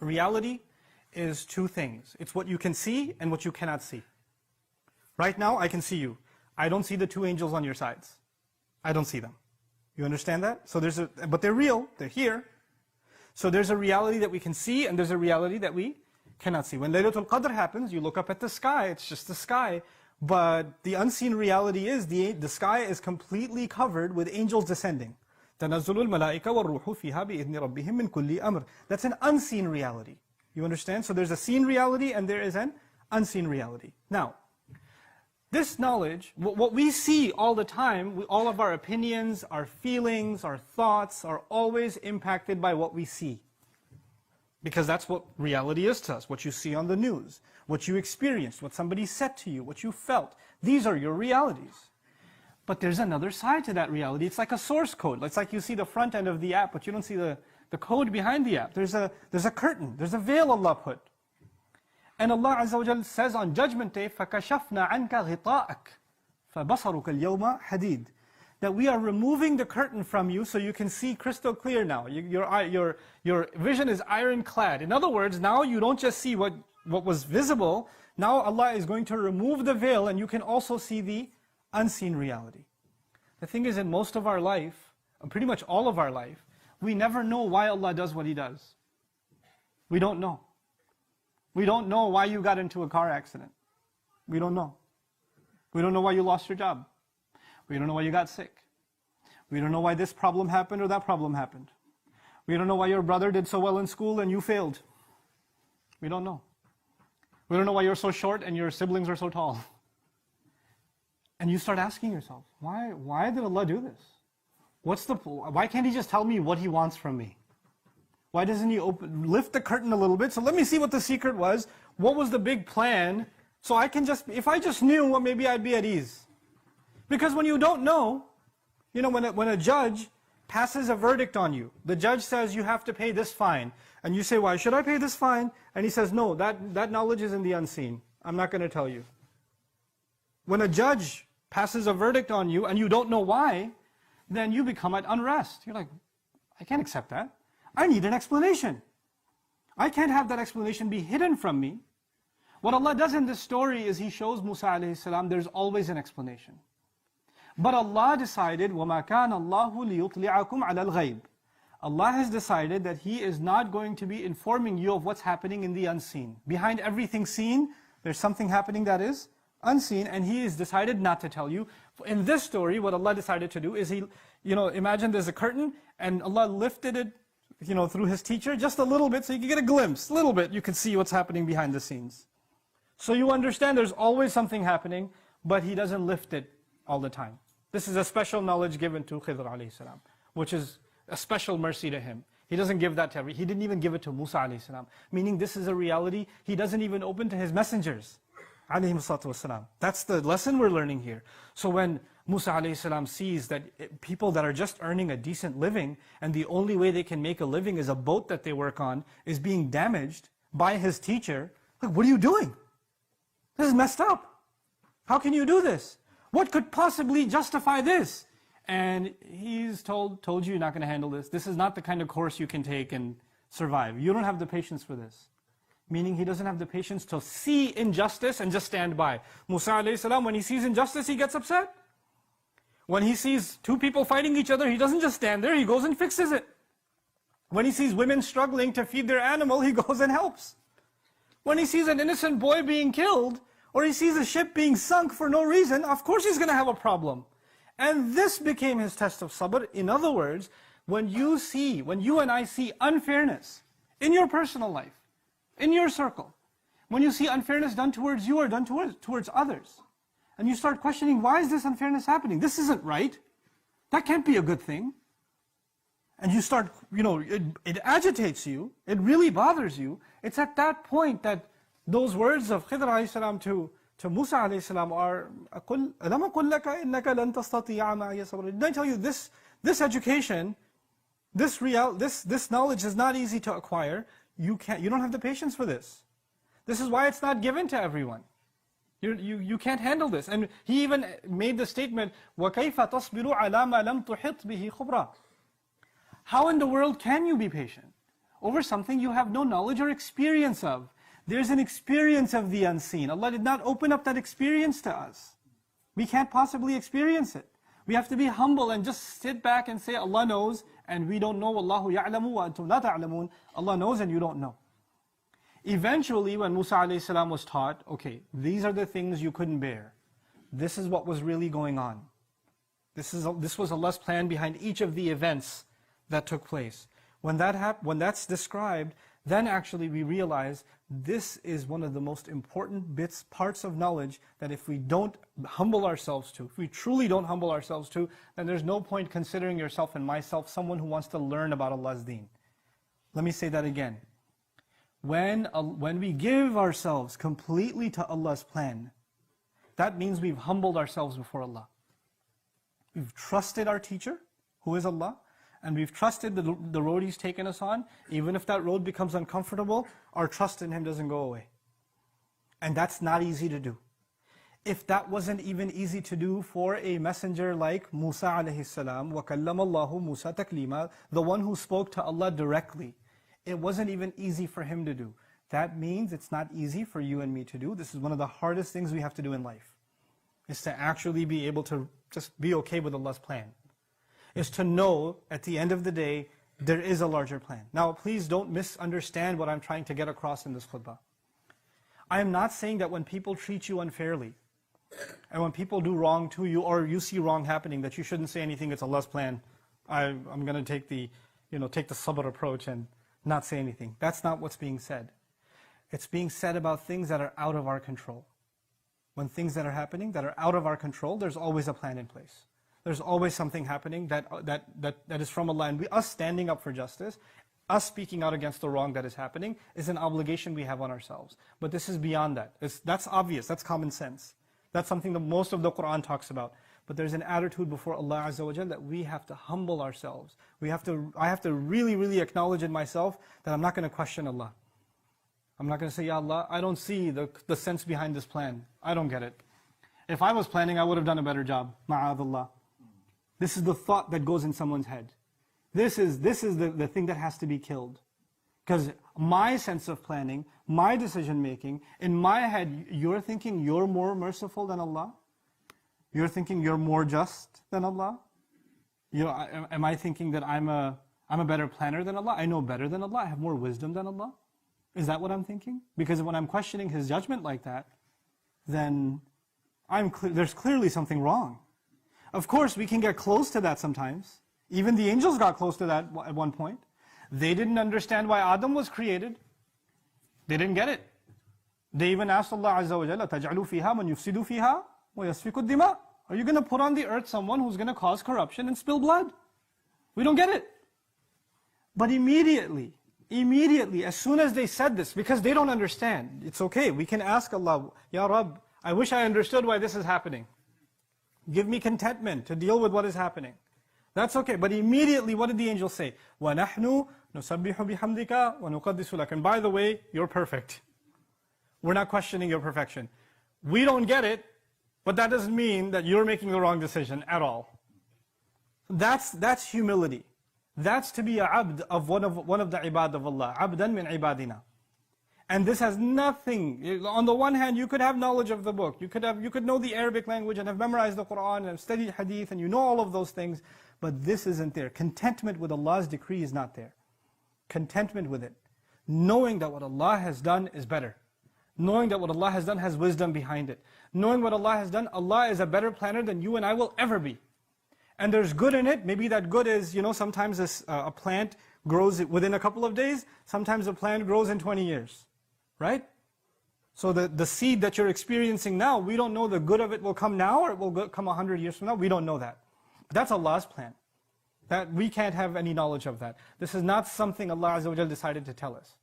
Reality is two things. It's what you can see and what you cannot see. Right now, I can see you. I don't see the two angels on your sides. I don't see them. You understand that? So but they're real. They're here. So there's a reality that we can see, and there's a reality that we cannot see. When Laylatul Qadr happens, you look up at the sky. It's just the sky. But the unseen reality is the sky is completely covered with angels descending. تَنَزُّلُ الْمَلَائِكَ وَالرُّوحُ فِيهَا بِإِذْنِ رَبِّهِمْ مِنْ كُلِّ أَمْرٍ. That's an unseen reality. You understand? So there's a seen reality and there is an unseen reality. Now, this knowledge, what we see all the time, all of our opinions, our feelings, our thoughts are always impacted by what we see. Because that's what reality is to us, what you see on the news, what you experienced, what somebody said to you, what you felt. These are your realities. But there's another side to that reality. It's like a source code. It's like you see the front end of the app, but you don't see the code behind the app. There's a curtain, there's a veil Allah put. And Allah Azza wa Jal says on Judgment Day, فَكَشَفْنَا عَنْكَ غِطَاءَكَ فَبَصَرُكَ الْيَوْمَ حَدِيدٌ. That we are removing the curtain from you so you can see crystal clear now. Your vision is ironclad. In other words, now you don't just see what was visible. Now Allah is going to remove the veil and you can also see the unseen reality. The thing is, in most of our life, pretty much all of our life, we never know why Allah does what He does. We don't know. We don't know why you got into a car accident. We don't know. We don't know why you lost your job. We don't know why you got sick. We don't know why this problem happened or that problem happened. We don't know why your brother did so well in school and you failed. We don't know. We don't know why you're so short and your siblings are so tall. And you start asking yourself, why did Allah do this? Why can't He just tell me what He wants from me? Why doesn't He lift the curtain a little bit? So let me see what the secret was. What was the big plan? So if I just knew, well, maybe I'd be at ease. Because when you don't know, when a judge passes a verdict on you, the judge says you have to pay this fine. And you say, why should I pay this fine? And he says, no, that knowledge is in the unseen. I'm not going to tell you. When a judge passes a verdict on you and you don't know why, then you become at unrest. You're like, I can't accept that. I need an explanation. I can't have that explanation be hidden from me. What Allah does in this story is He shows Musa alayhi salam there's always an explanation. But Allah decided, وَمَا كَانَ اللَّهُ لِيُطْلِعَكُمْ عَلَى الْغَيْبِ. Allah has decided that He is not going to be informing you of what's happening in the unseen. Behind everything seen, there's something happening that is unseen, and He has decided not to tell you. In this story, what Allah decided to do is imagine there's a curtain, and Allah lifted it, through His teacher, just a little bit, so you can get a glimpse, a little bit, you can see what's happening behind the scenes. So you understand there's always something happening, but He doesn't lift it all the time. This is a special knowledge given to Khidr alayhi salam, which is a special mercy to him. He doesn't give that to everyone. He didn't even give it to Musa alayhi salam. Meaning this is a reality He doesn't even open to His messengers. That's the lesson we're learning here. So when Musa alayhi salam sees that people that are just earning a decent living, and the only way they can make a living is a boat that they work on, is being damaged by his teacher, like, what are you doing? This is messed up. How can you do this? What could possibly justify this? And he's told you you're not going to handle this. This is not the kind of course you can take and survive. You don't have the patience for this. Meaning he doesn't have the patience to see injustice and just stand by. Musa alayhi salam, when he sees injustice, he gets upset. When he sees two people fighting each other, he doesn't just stand there, he goes and fixes it. When he sees women struggling to feed their animal, he goes and helps. When he sees an innocent boy being killed, or he sees a ship being sunk for no reason, of course he's going to have a problem. And this became his test of sabr. In other words, when you and I see unfairness in your personal life, in your circle, when you see unfairness done towards you or done towards others, and you start questioning, why is this unfairness happening? This isn't right. That can't be a good thing. And you start, it agitates you, it really bothers you. It's at that point that those words of Khidr alayhi salam to Musa alayhi salam are, أَلَمَ قُلْ لَكَ إِنَّكَ لَن تَسْتَطِيعَ مَعِيَ صَبْرًا. Did I tell you this education, this knowledge is not easy to acquire. You don't have the patience for this. This is why it's not given to everyone. You can't handle this. And he even made the statement, وَكَيْفَ تَصْبِرُ عَلَى مَا لَمْ تُحِطْ بِهِ خُبْرًا. How in the world can you be patient over something you have no knowledge or experience of. There's an experience of the unseen. Allah did not open up that experience to us. We can't possibly experience it. We have to be humble and just sit back and say, Allah knows, and we don't know. Wallahu ya'lamu wa antum la ta'lamun. Allah knows and you don't know. Eventually, when Musa alayhi salam was taught, okay, these are the things you couldn't bear. This is what was really going on. This was Allah's plan behind each of the events that took place. When that's described, then actually we realize this is one of the most important parts of knowledge that if we don't humble ourselves to, if we truly don't humble ourselves to, then there's no point considering yourself and myself someone who wants to learn about Allah's deen. Let me say that again. When we give ourselves completely to Allah's plan, that means we've humbled ourselves before Allah. We've trusted our teacher, who is Allah, and we've trusted the road He's taken us on. Even if that road becomes uncomfortable, our trust in Him doesn't go away. And that's not easy to do. If that wasn't even easy to do for a messenger like Musa alayhi salam, وَكَلَّمَ اللَّهُ مُوسَى تَكْلِيمًا, the one who spoke to Allah directly, it wasn't even easy for him to do. That means it's not easy for you and me to do. This is one of the hardest things we have to do in life, is to actually be able to just be okay with Allah's plan. Is to know at the end of the day, there is a larger plan. Now, please don't misunderstand what I'm trying to get across in this khutbah. I am not saying that when people treat you unfairly, and when people do wrong to you, or you see wrong happening, that you shouldn't say anything, it's Allah's plan. I'm going to take the sabr approach and not say anything. That's not what's being said. It's being said about things that are out of our control. When things that are happening that are out of our control, there's always a plan in place. There's always something happening that is from Allah. And us standing up for justice, us speaking out against the wrong that is happening, is an obligation we have on ourselves. But this is beyond that. That's obvious, that's common sense. That's something that most of the Qur'an talks about. But there's an attitude before Allah Azza wa Jal that we have to humble ourselves. I have to really, really acknowledge in myself that I'm not going to question Allah. I'm not going to say, Ya Allah, I don't see the sense behind this plan. I don't get it. If I was planning, I would have done a better job. Ma'adallah. This is the thought that goes in someone's head. This is the thing that has to be killed. Because my sense of planning, my decision making, in my head, you're thinking you're more merciful than Allah? You're thinking you're more just than Allah? Am I thinking that I'm a better planner than Allah? I know better than Allah? I have more wisdom than Allah? Is that what I'm thinking? Because when I'm questioning His judgment like that, then there's clearly something wrong. Of course, we can get close to that sometimes. Even the angels got close to that at one point. They didn't understand why Adam was created. They didn't get it. They even asked Allah Azza wa Jalla, تَجْعَلُوا فِيهَا مَنْ يُفْسِدُ فِيهَا وَيَسْفِكُ الدِّمَاءِ. Are you going to put on the earth someone who's going to cause corruption and spill blood? We don't get it. But immediately, as soon as they said this, because they don't understand, it's okay. We can ask Allah, Ya Rabb, I wish I understood why this is happening. Give me contentment to deal with what is happening. That's okay. But immediately, what did the angel say? وَنَحْنُ نُسَبِّحُ بِحَمْدِكَ وَنُقَدِّسُ لَكَ. And by the way, you're perfect. We're not questioning your perfection. We don't get it, but that doesn't mean that you're making the wrong decision at all. That's humility. That's to be a abd of one of the ibad of Allah. Abdan min ibadina. And this has nothing, on the one hand, you could have knowledge of the book, you could know the Arabic language and have memorized the Qur'an and have studied hadith and you know all of those things, but this isn't there. Contentment with Allah's decree is not there. Contentment with it. Knowing that what Allah has done is better. Knowing that what Allah has done has wisdom behind it. Knowing what Allah has done, Allah is a better planner than you and I will ever be. And there's good in it. Maybe that good is, sometimes a plant grows within a couple of days, sometimes a plant grows in 20 years. Right? So the seed that you're experiencing now, we don't know the good of it will come now or it will come 100 years from now. We don't know that. That's Allah's plan. That we can't have any knowledge of that. This is not something Allah Azza wa Jal decided to tell us.